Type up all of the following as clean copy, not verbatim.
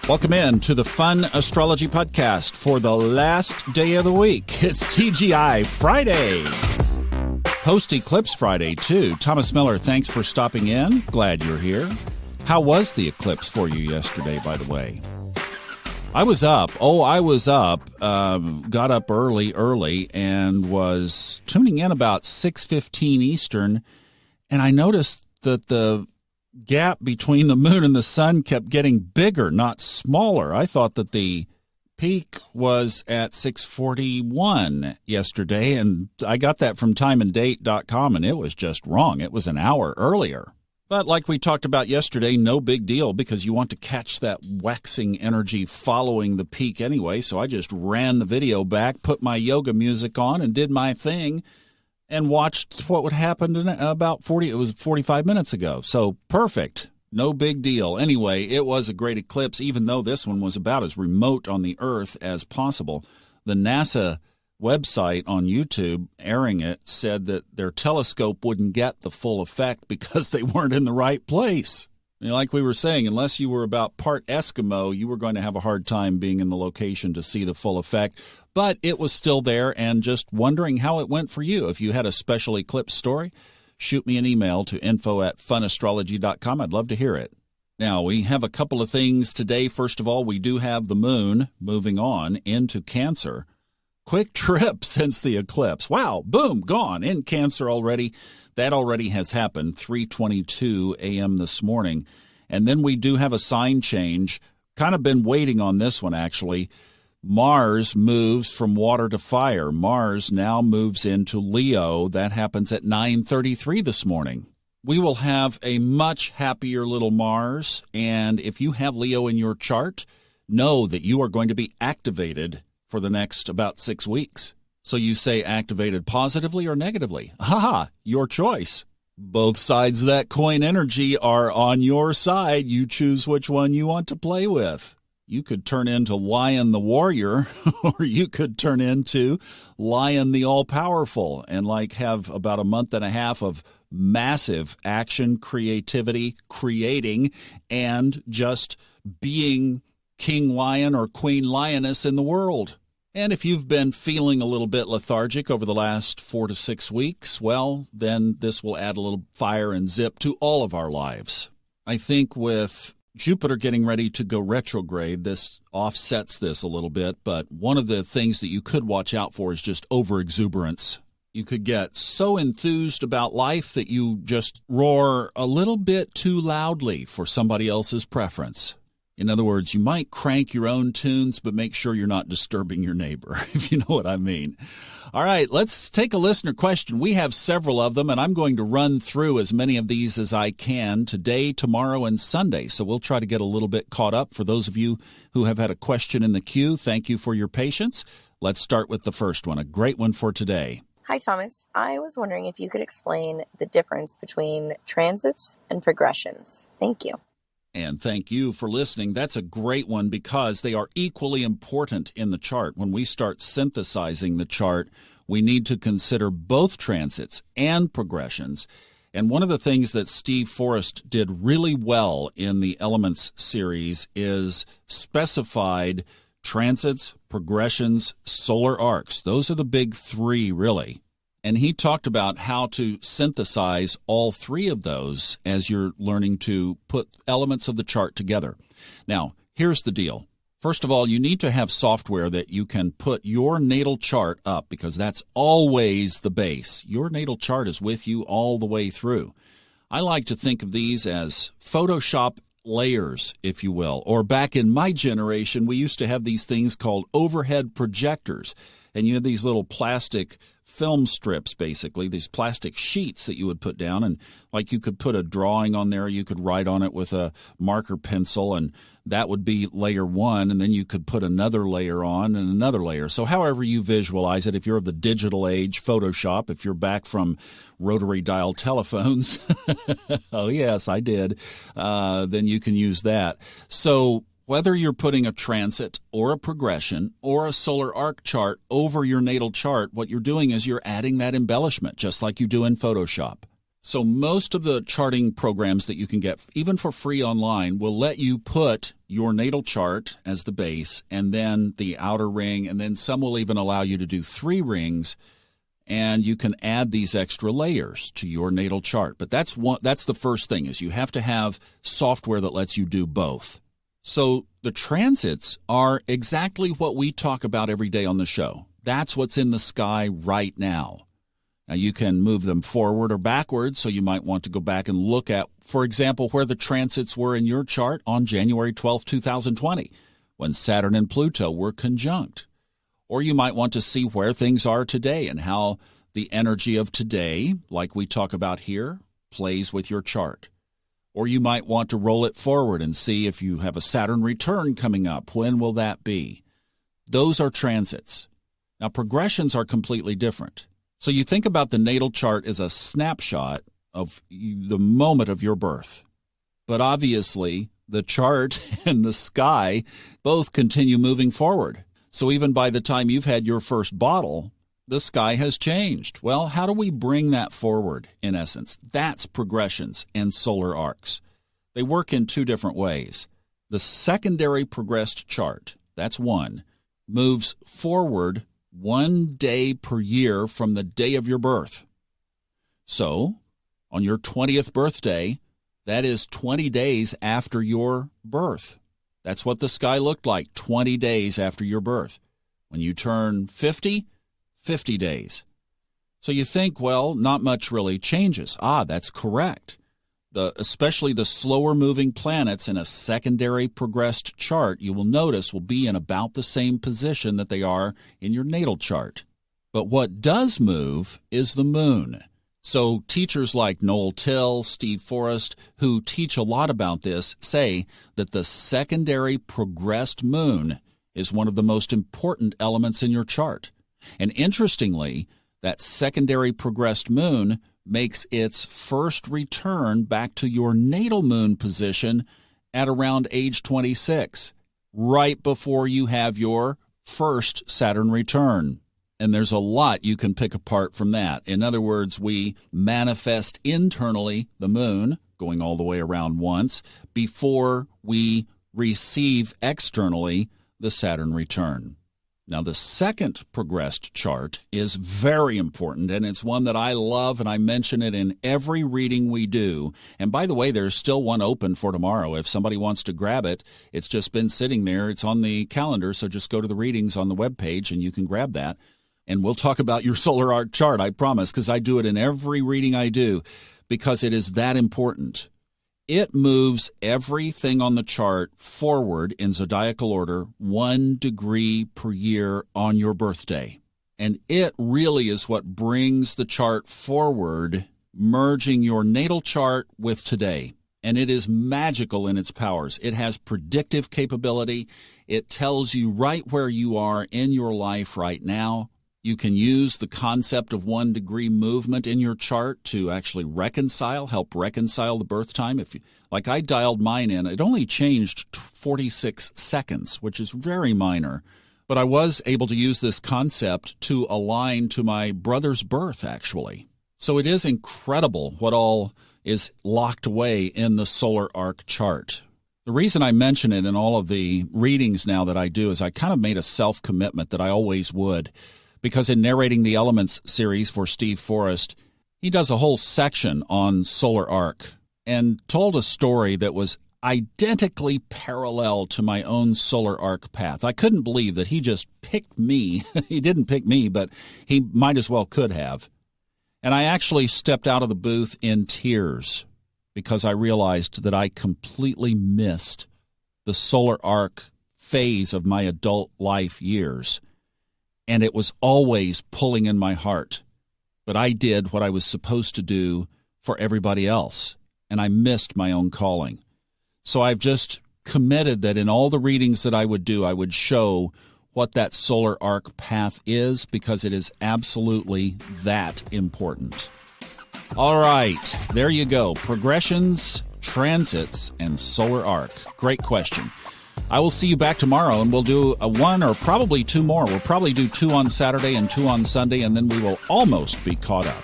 Welcome in to the Fun Astrology Podcast for the last day of the week. It's TGI-Friday. Post-Eclipse Friday, too. Thomas Miller, thanks for stopping in. Glad you're here. How was the eclipse for you yesterday, by the way? I was up. Got up early, and was tuning in about 6:15 Eastern, and I noticed that the gap between the moon and the sun kept getting bigger, not smaller. I thought that the peak was at 6:41 yesterday, and I got that from timeanddate.com, and it was just wrong. It was an hour earlier. But like we talked about yesterday, no big deal, because you want to catch that waxing energy following the peak anyway. So I just ran the video back, put my yoga music on, and did my thing, and watched what would happen in about 45 minutes ago. So perfect. No big deal. Anyway, it was a great eclipse, even though this one was about as remote on the Earth as possible. The NASA website on YouTube airing it said that their telescope wouldn't get the full effect because they weren't in the right place. Like we were saying, unless you were about part Eskimo, you were going to have a hard time being in the location to see the full effect. But it was still there, and just wondering how it went for you. If you had a special eclipse story, shoot me an email to info@funastrology.com. I'd love to hear it. Now, we have a couple of things today. First of all, we do have the moon moving on into Cancer. Quick trip since the eclipse. Wow, boom, gone in Cancer already. That already has happened, 3:22 a.m. this morning. And then we do have a sign change. Kind of been waiting on this one, actually. Mars moves from water to fire. Mars now moves into Leo. That happens at 9:33 this morning. We will have a much happier little Mars. And if you have Leo in your chart, know that you are going to be activated for the next about 6 weeks. So you say activated positively or negatively? Haha, your choice. Both sides of that coin energy are on your side. You choose which one you want to play with. You could turn into Lion the Warrior, or you could turn into Lion the All-Powerful, and have about a month and a half of massive action, creativity, creating, and just being King Lion or Queen Lioness in the world. And if you've been feeling a little bit lethargic over the last 4 to 6 weeks, well, then this will add a little fire and zip to all of our lives. I think with Jupiter getting ready to go retrograde, this offsets this a little bit, but one of the things that you could watch out for is just overexuberance. You could get so enthused about life that you just roar a little bit too loudly for somebody else's preference. In other words, you might crank your own tunes, but make sure you're not disturbing your neighbor, if you know what I mean. All right, let's take a listener question. We have several of them, and I'm going to run through as many of these as I can today, tomorrow, and Sunday. So we'll try to get a little bit caught up. For those of you who have had a question in the queue, thank you for your patience. Let's start with the first one, a great one for today. Hi, Thomas. I was wondering if you could explain the difference between transits and progressions. Thank you. And thank you for listening. That's a great one because they are equally important in the chart. When we start synthesizing the chart, we need to consider both transits and progressions. And one of the things that Steve Forrest did really well in the Elements series is specified transits, progressions, solar arcs. Those are the big three, really. And he talked about how to synthesize all three of those as you're learning to put elements of the chart together. Now, here's the deal. First of all, you need to have software that you can put your natal chart up, because that's always the base. Your natal chart is with you all the way through. I like to think of these as Photoshop layers, if you will. Or back in my generation, we used to have these things called overhead projectors. And you had these little plastic film strips, basically, these plastic sheets that you would put down. And you could put a drawing on there, you could write on it with a marker pencil, and that would be layer one. And then you could put another layer on and another layer. So however you visualize it, if you're of the digital age, Photoshop. If you're back from rotary dial telephones, oh yes, I did, then you can use that. So whether you're putting a transit or a progression or a solar arc chart over your natal chart, what you're doing is you're adding that embellishment, just like you do in Photoshop. So most of the charting programs that you can get, even for free online, will let you put your natal chart as the base, and then the outer ring, and then some will even allow you to do 3 rings, and you can add these extra layers to your natal chart. But that's the first thing, is you have to have software that lets you do both. So the transits are exactly what we talk about every day on the show. That's what's in the sky right now. Now, you can move them forward or backwards, so you might want to go back and look at, for example, where the transits were in your chart on January 12, 2020, when Saturn and Pluto were conjunct. Or you might want to see where things are today and how the energy of today, like we talk about here, plays with your chart. Or you might want to roll it forward and see if you have a Saturn return coming up. When will that be? Those are transits. Now, progressions are completely different. So you think about the natal chart as a snapshot of the moment of your birth. But obviously, the chart and the sky both continue moving forward. So even by the time you've had your first bottle, the sky has changed. Well, how do we bring that forward, in essence? That's progressions and solar arcs. They work in 2 different ways. The secondary progressed chart, that's one, moves forward 1 day per year from the day of your birth. So, on your 20th birthday, that is 20 days after your birth. That's what the sky looked like 20 days after your birth. When you turn 50, 50 days. So you think, well, not much really changes. That's correct. Especially the slower moving planets in a secondary progressed chart, you will notice, will be in about the same position that they are in your natal chart. But what does move is the moon. So teachers like Noel Till, Steve Forrest, who teach a lot about this, say that the secondary progressed moon is one of the most important elements in your chart. And interestingly, that secondary progressed moon makes its first return back to your natal moon position at around age 26, right before you have your first Saturn return. And there's a lot you can pick apart from that. In other words, we manifest internally the moon, going all the way around once, before we receive externally the Saturn return. Now, the second progressed chart is very important, and it's one that I love, and I mention it in every reading we do. And by the way, there's still one open for tomorrow. If somebody wants to grab it, it's just been sitting there. It's on the calendar, so just go to the readings on the webpage, and you can grab that. And we'll talk about your solar arc chart, I promise, because I do it in every reading I do, because it is that important. It moves everything on the chart forward in zodiacal order 1 degree per year on your birthday. And it really is what brings the chart forward, merging your natal chart with today. And it is magical in its powers. It has predictive capability. It tells you right where you are in your life right now. You can use the concept of 1 degree movement in your chart to actually help reconcile the birth time. Like I dialed mine in, it only changed 46 seconds, which is very minor. But I was able to use this concept to align to my brother's birth, actually. So it is incredible what all is locked away in the solar arc chart. The reason I mention it in all of the readings now that I do is I kind of made a self-commitment that I always would. Because in narrating the Elements series for Steve Forrest, he does a whole section on solar arc and told a story that was identically parallel to my own solar arc path. I couldn't believe that he just picked me. He didn't pick me, but he might as well could have. And I actually stepped out of the booth in tears because I realized that I completely missed the solar arc phase of my adult life years. And it was always pulling in my heart. But I did what I was supposed to do for everybody else, and I missed my own calling. So I've just committed that in all the readings that I would do, I would show what that solar arc path is, because it is absolutely that important. All right, there you go. Progressions, transits, and solar arc. Great question. I will see you back tomorrow, and we'll do a 1 or probably 2 more. We'll probably do 2 on Saturday and 2 on Sunday, and then we will almost be caught up.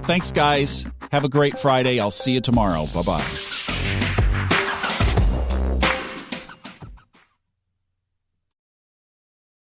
Thanks, guys. Have a great Friday. I'll see you tomorrow. Bye-bye.